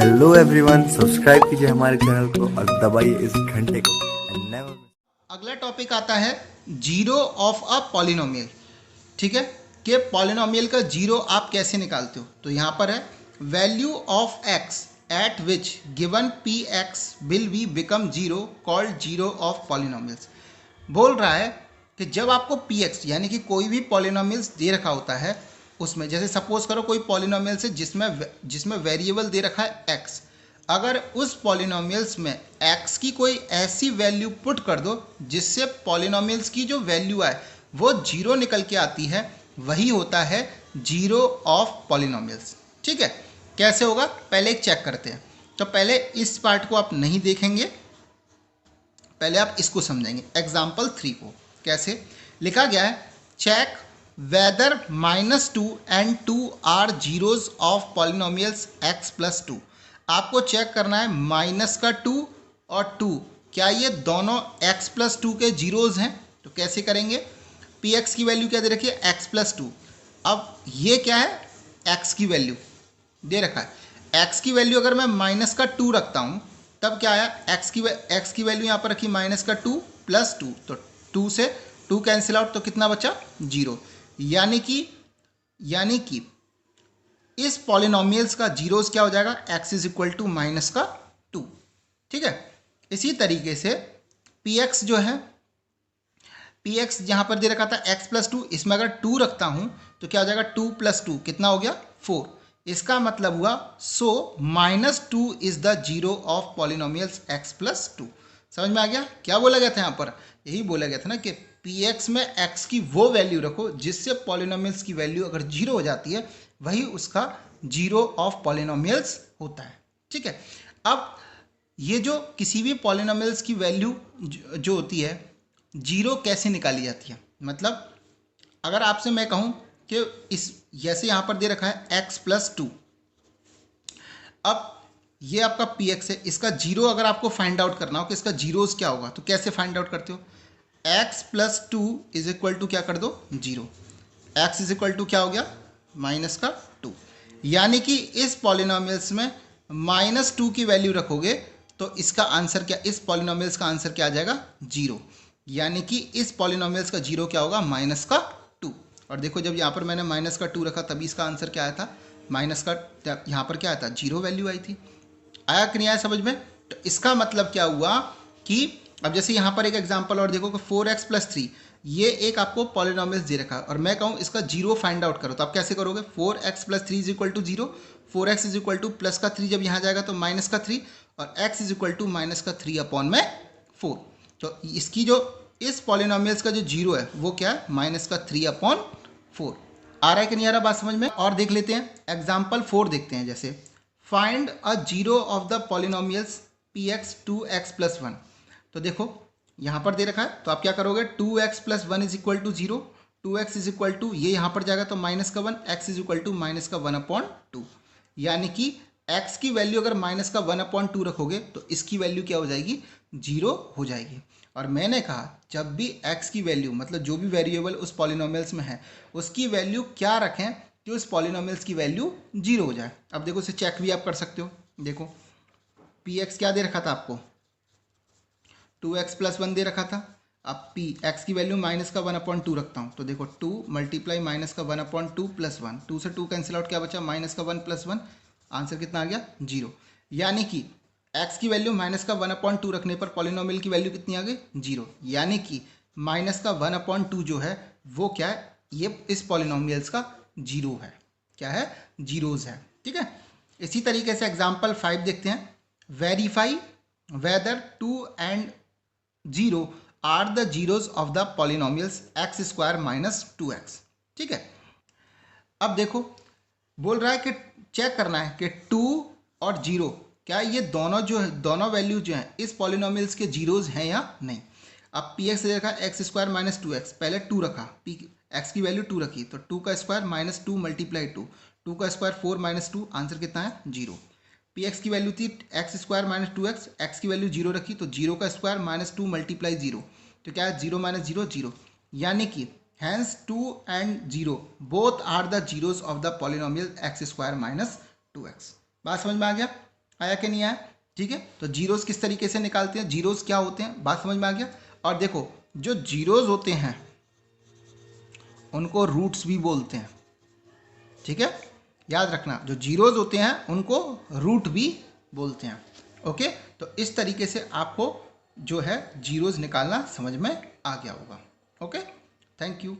Hello everyone, subscribe कीजिए हमारे channel को और दबाइए इस घंटे को and never अगला टॉपिक आता है जीरो ऑफ अ पॉलिनोमियल। ठीक है कि पॉलिनोमियल का जीरो आप कैसे निकालते हो। तो यहाँ पर है value of x eight which given P x will be become zero called zero of polynomials. बोल रहा है कि जब आपको पी एक्स यानी कि कोई भी पॉलिनोमियल्स दे रखा होता है, उसमें जैसे सपोज करो कोई पॉलिनोमियल्स है जिसमें वेरिएबल दे रखा है एक्स। अगर उस पॉलिनोमियल्स में x की कोई ऐसी वैल्यू पुट कर दो जिससे पॉलिनोमियल्स की जो वैल्यू आए वो जीरो निकल के आती है, वही होता है जीरो ऑफ पॉलिनोमियल्स। ठीक है, कैसे होगा पहले एक चेक करते हैं। तो पहले इस पार्ट को आप नहीं देखेंगे, पहले आप इसको समझेंगे। एग्जाम्पल 3 को कैसे लिखा गया है, check whether -2 and 2 are zeros of polynomials x plus 2। आपको चेक करना है माइनस का 2 और 2 क्या ये दोनों x प्लस 2 के जीरोज हैं। तो कैसे करेंगे, पी एक्स की वैल्यू क्या दे रखी है x प्लस 2। अब ये क्या है, x की वैल्यू दे रखा है। x की वैल्यू अगर मैं माइनस का 2 रखता हूँ तब क्या आया, x की वैल्यू यहाँ पर रखी माइनस का 2 प्लस 2, तो 2 से 2 कैंसिल आउट, तो कितना बचा 0। यानी कि इस पॉलिनोमियल्स का जीरोस क्या हो जाएगा, x is equal to minus का 2। ठीक है, इसी तरीके से पी एक्स जो है, पी एक्स यहाँ पर दे रखा था x प्लस 2, इसमें अगर 2 रखता हूँ तो क्या हो जाएगा 2 प्लस 2 कितना हो गया 4। इसका मतलब हुआ सो -2 is the zero of polynomials x plus 2। समझ में आ गया क्या बोला गया था यहाँ पर, यही बोला गया था ना कि पी एक्स में x की वो वैल्यू रखो जिससे पॉलिनोमियल्स की वैल्यू अगर जीरो हो जाती है, वही उसका जीरो ऑफ पॉलिनोमियल्स होता है। ठीक है, अब ये जो किसी भी पॉलिनोमियल्स की वैल्यू जो होती है जीरो कैसे निकाली जाती है, मतलब अगर आपसे मैं कहूँ कि इस जैसे यहाँ पर दे रखा है x प्लस 2, अब ये आपका पी एक्स है, इसका जीरो अगर आपको फाइंड आउट करना हो कि इसका जीरोस क्या होगा, तो कैसे फाइंड आउट करते हो, x plus 2 is equal to क्या कर दो zero, x is equal to क्या हो गया माइनस का 2। यानी कि इस पॉलिनोमियल्स में -2 की वैल्यू रखोगे तो इसका आंसर क्या, इस पॉलिनोमियल्स का आंसर क्या आ जाएगा जीरो। यानी कि इस पॉलिनोमियल्स का जीरो क्या होगा माइनस का 2। और देखो जब यहाँ पर मैंने माइनस का 2 रखा तभी इसका आंसर क्या आया था माइनस का, यहाँ पर क्या आया था जीरो वैल्यू आई थी। आया कि नहीं आया समझ में। तो इसका मतलब क्या हुआ कि अब जैसे यहाँ पर एक एग्जांपल और देखो कि 4x प्लस 3, ये एक आपको पॉलिनोमियल्स दे रखा है और मैं कहूँ इसका जीरो फाइंड आउट करो, तो आप कैसे करोगे, 4x plus 3 is equal to zero, 4x is equal to plus का 3 जब यहाँ जाएगा तो माइनस का 3, और x is equal to minus का 3 अपॉन में 4। तो इसकी जो इस पॉलिनोमियल्स का जो जीरो है वो क्या है माइनस का 3 अपॉन 4। आ रहा है कि नहीं आ रहा बात समझ में। और देख लेते हैं एग्जाम्पल 4 देखते हैं, जैसे find a zero of the polynomials P x 2x plus 1। तो देखो यहाँ पर दे रखा है तो आप क्या करोगे, 2x plus 1 is equal to zero, 2x is equal to ये यहाँ पर जाएगा तो माइनस का 1, x is equal to minus का 1 अपॉन 2। यानी कि x की वैल्यू अगर माइनस का 1 अपॉन 2 रखोगे तो इसकी वैल्यू क्या हो जाएगी जीरो हो जाएगी। और मैंने कहा जब भी x की वैल्यू मतलब जो भी वेरिएबल उस पॉलिनोमियल्स में है उसकी वैल्यू क्या रखें कि उस पॉलिनोमियल्स की वैल्यू जीरो हो जाए। अब देखो इसे चेक भी आप कर सकते हो, देखो पी एक्स क्या दे रखा था आपको 2x प्लस 1 दे रखा था। अब पी एक्स की वैल्यू माइनस का 1 अपॉइंट 2 रखता हूँ तो देखो 2 मल्टीप्लाई माइनस का 1 अपॉइंट 2 प्लस 1, 2 से 2 कैंसिल आउट क्या बचा माइनस का 1 प्लस 1, आंसर कितना आ गया जीरो। यानी कि x की वैल्यू माइनस का 1 अपॉइंट 2 रखने पर पॉलिनोमियल की वैल्यू कितनी आ गई जीरो। यानी कि माइनस का 1 अपॉइंट 2 जो है वो क्या है, ये इस पॉलिनोमियल्स का जीरो है, क्या है जीरोज है। ठीक है, इसी तरीके से एग्जाम्पल 5 देखते हैं, verify whether 2 and 0 are the zeros of the polynomials x square minus 2x। ठीक है, अब देखो बोल रहा है कि चेक करना है कि 2 और 0 क्या ये दोनों जो है दोनों वैल्यू जो हैं इस पॉलिनोमियल्स के जीरोज हैं या नहीं। अब पी एक्स रखा एक्स स्क्वायर माइनस 2x, पहले 2 रखा, पी एक्स की वैल्यू 2 रखी तो 2 का स्क्वायर माइनस 2 मल्टीप्लाई 2, 2 का स्क्वायर 4 माइनस 2, आंसर कितना है जीरो। पी एक्स की वैल्यू थी x square minus 2x, x की वैल्यू जीरो रखी तो जीरो का स्क्वायर माइनस 2 मल्टीप्लाई जीरो, तो क्या है जीरो माइनस जीरो जीरो। यानी कि hence 2 and 0 both are the zeros of the polynomial x square minus 2x। बात समझ में आ गया। आया कि नहीं आया? ठीक है, तो जीरोस किस तरीके से निकालते हैं, जीरोस क्या होते हैं, बात समझ में आ गया। और देखो जो जीरोस होते हैं उनको रूट्स भी बोलते हैं, ठीक है, याद रखना, जो जीरोस होते हैं उनको रूट भी बोलते हैं। ओके, तो इस तरीके से आपको जो है जीरोस निकालना समझ में आ गया होगा। Okay, thank you.